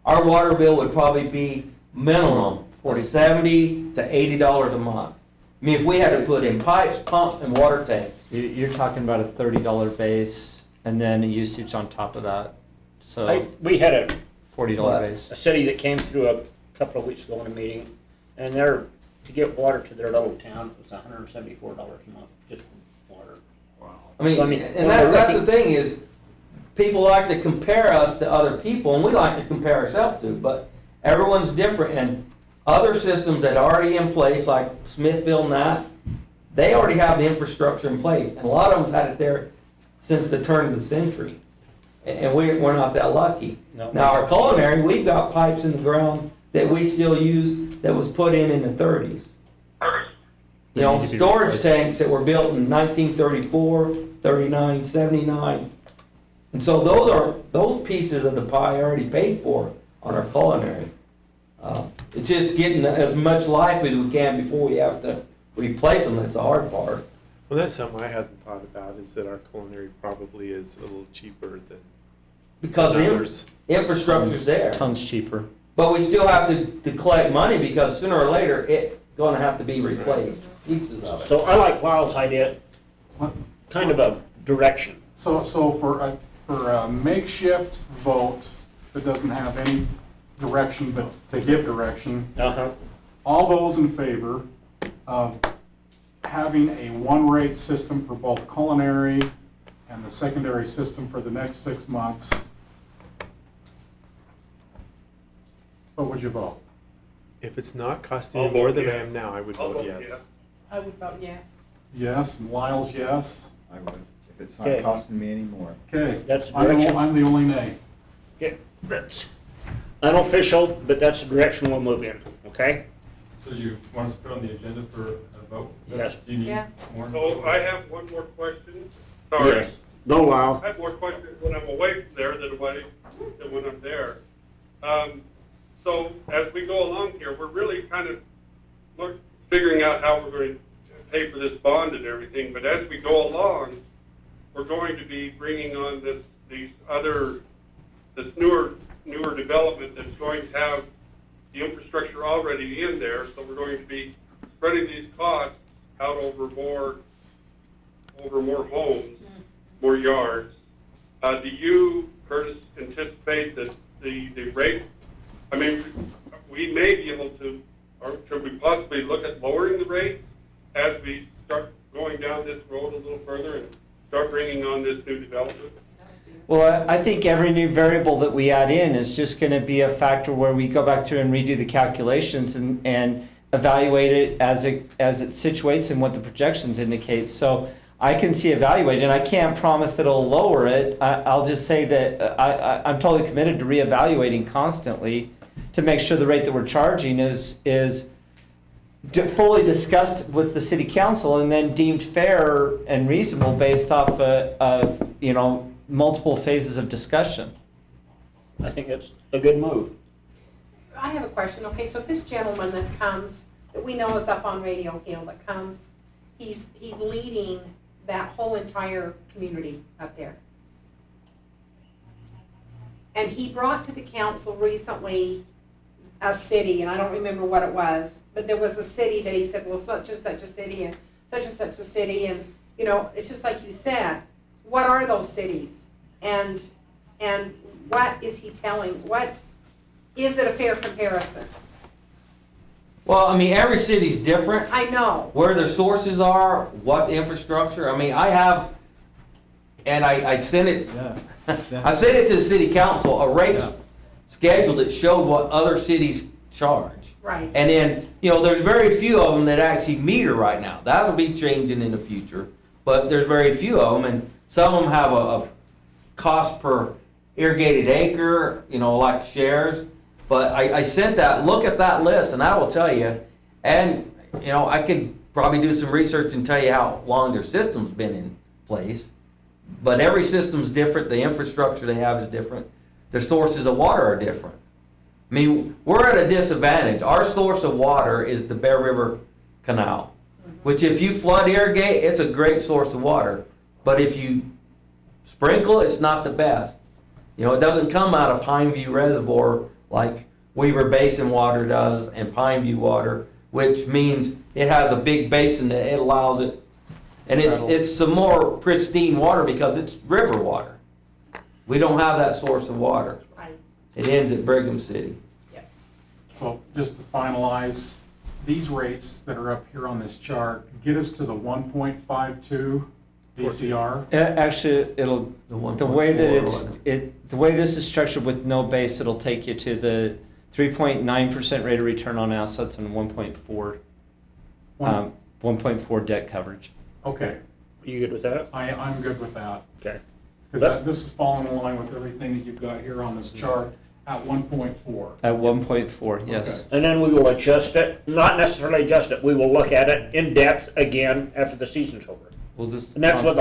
our water bill would probably be minimum $70 to $80 a month. I mean, if we had to put in pipes, pumps, and water tanks. You're talking about a $30 base and then a usage on top of that. So We had a $40 base. a city that came through a couple of weeks ago in a meeting, and they're, to get water to their little town, it's $174 a month, just for water. I mean, So, I mean, and when we're that's the looking- thing is, people like to compare us to other people, and we like to compare ourselves to, but everyone's different, and other systems that are already in place, like Smithville and that, they already have the infrastructure in place, and a lot of them's had it there since the turn of the century. And we're not that lucky. No. Now, our culinary, we've got pipes in the ground that we still use that was put in the 30s. You know, They need to be storage replaced. tanks that were built in 1934, 39, 79. And so those pieces of the pie are already paid for on our culinary. It's just getting as much life as we can before we have to replace them. That's the hard part. Well, that's something I hadn't thought about, is that our culinary probably is a little cheaper than Because others. the infrastructure's there. Tons cheaper. But we still have to collect money because sooner or later, it's gonna have to be replaced, pieces of it. So I like Lyle's idea, kind of a direction. So for a makeshift vote that doesn't have any direction but to give direction, Uh-huh. all those in favor of having a one-rate system for both culinary and the secondary system for the next 6 months, what would you vote? If it's not costing I'll me more vote than I yes. am now, I would I'll vote vote yes. I would vote yes. Yes, and Lyle's yes. I would, if it's Okay. not costing me any more. Okay. That's the I'm the- direction. I'm the only nay. Okay, that's unofficial, but that's the direction we'll move in, okay? So you want us to put on the agenda for a vote? Yes. Do you need Yeah. more? So I have one more question. Sorry. Yes. Go, Lyle. I have more questions when I'm away from there than when I'm there. So as we go along here, we're really kind of figuring out how we're going to pay for this bond and everything. But as we go along, we're going to be bringing on this newer development that's going to have the infrastructure already in there. So we're going to be spreading these costs out over more homes, more yards. Do you, Curtis, anticipate that the rate, I mean, we may be able to, or could we possibly look at lowering the rate as we start going down this road a little further and start bringing on this new development? Well, I think every new variable that we add in is just going to be a factor where we go back through and redo the calculations and evaluate it as it situates and what the projections indicate. So I can see evaluate, and I can't promise that it'll lower it. I'll just say that I'm totally committed to reevaluating constantly to make sure the rate that we're charging is fully discussed with the city council and then deemed fair and reasonable based off of multiple phases of discussion. I think it's a good move. I have a question. Okay, so this gentleman that comes, that we know is up on Radio Hill, that comes, he's leading that whole entire community up there. And he brought to the council recently a city, and I don't remember what it was, but there was a city that he said, well, such and such a city and such a city, and it's just like you said, what are those cities? And what is he telling? What is it a fair comparison? Well, I mean, every city's different. I know. Where their sources are, what the infrastructure. I mean, I have, and I sent it. Yeah. I sent it to the city council, a rate schedule that showed what other cities charge. Right. And then, there's very few of them that actually meter right now. That'll be changing in the future, but there's very few of them, and some of them have a cost per irrigated acre, like shares. But I sent that, look at that list, and I will tell you, and, I could probably do some research and tell you how long their system's been in place. But every system's different, the infrastructure they have is different, their sources of water are different. I mean, we're at a disadvantage. Our source of water is the Bear River Canal, which if you flood irrigate, it's a great source of water. But if you sprinkle, it's not the best. You know, it doesn't come out of Pine View Reservoir like Weaver Basin water does and Pine View water, which means it has a big basin that it allows it. And it's some more pristine water because it's river water. We don't have that source of water. Right. It ends at Brigham City. So just to finalize, these rates that are up here on this chart get us to the 1.52 BCR. Actually, it'll, the way that the way this is structured with no base, it'll take you to the 3.9% rate of return on assets and 1.4 debt coverage. Okay, Are you good with that? I'm good with that. Okay. Because this is falling in line with everything that you've got here on this chart at 1.4. At 1.4, yes. Okay. And then we will adjust it, not necessarily adjust it, we will look at it in depth again after the season's over. We'll just. And that's what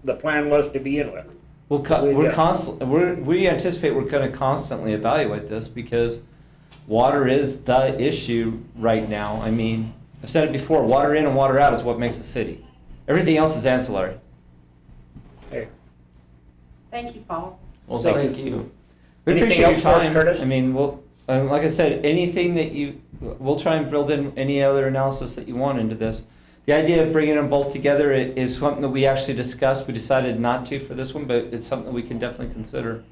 the plan was to begin with. We anticipate we're going to constantly evaluate this because water is the issue right now. I mean, I've said it before, water in and water out is what makes a city. Everything else is ancillary. Okay. Thank you, Paul. Well, So- thank you. We Anything appreciate your else for us, time. Curtis? I mean, like I said, anything that we'll try and build in any other analysis that you want into this. The idea of bringing them both together is something that we actually discussed. We decided not to for this one, but it's something that we can definitely consider.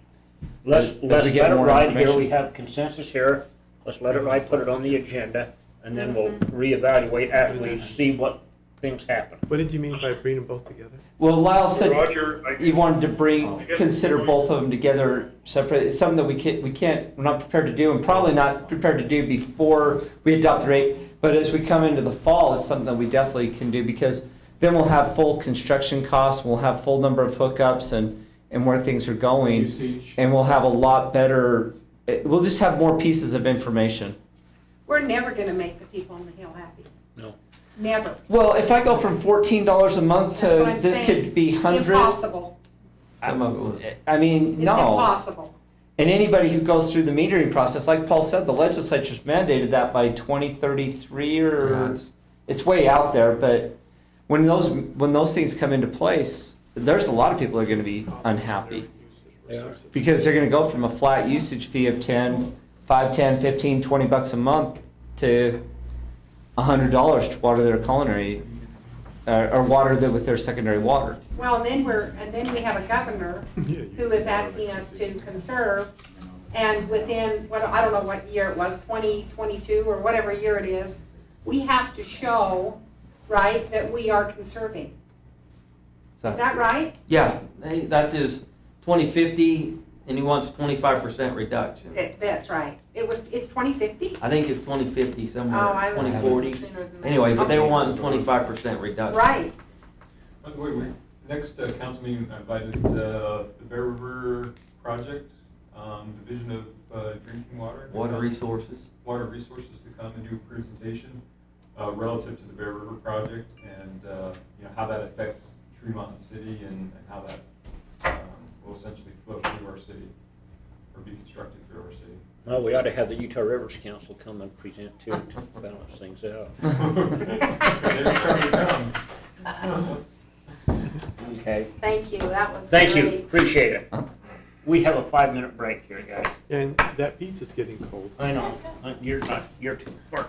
Let's As we let it get more ride here, information. we have consensus here, let's let it ride, put it on the agenda, and then we'll reevaluate after we see what things happen. What did you mean by bringing them both together? Well, Lyle said Roger, he wanted to consider both of them together separate. It's something that we're not prepared to do and probably not prepared to do before we adopt the rate. But as we come into the fall, it's something that we definitely can do because then we'll have full construction costs, we'll have full number of hookups and where things are going. Usage. And we'll have a lot better, we'll just have more pieces of information. We're never gonna make the people on the Hill happy. No. Never. Well, if I go from $14 a month That's what to I'm this saying. could be 100. Impossible. Some of it was. I mean, It's no. impossible. And anybody who goes through the metering process, like Paul said, the legislature's mandated that by 2033 or it's way out there. But when those things come into place, there's a lot of people who are going to be unhappy because they're going to go from a flat usage fee of 5, 10, 15, 20 bucks a month to $100 to water their culinary or water with their secondary water. Well, and then we have a governor who is asking us to conserve, and within, I don't know what year it was, 2022 or whatever year it is, we have to show, right, that we are conserving. Is that right? Yeah, that's his 2050, and he wants 25% reduction. That's right. It's 2050? I think it's 2050 somewhere, Oh, I was 2040. sooner than that. Anyway, but they were Okay. wanting 25% reduction. Right. By the way, next council meeting, I invited the Bear River Project, Division of Drinking Water. Water resources. Water Resources to come and do a presentation relative to the Bear River Project and how that affects Tremonton City and how that will essentially flow through our city or be constructed through our city. Well, we ought to have the Utah Rivers Council come and present too, to balance things out. They're coming down. Okay. Thank you. That was Thank you, great. appreciate it. We have a 5-minute break here, guys. And that pizza's getting cold. I know, you're too far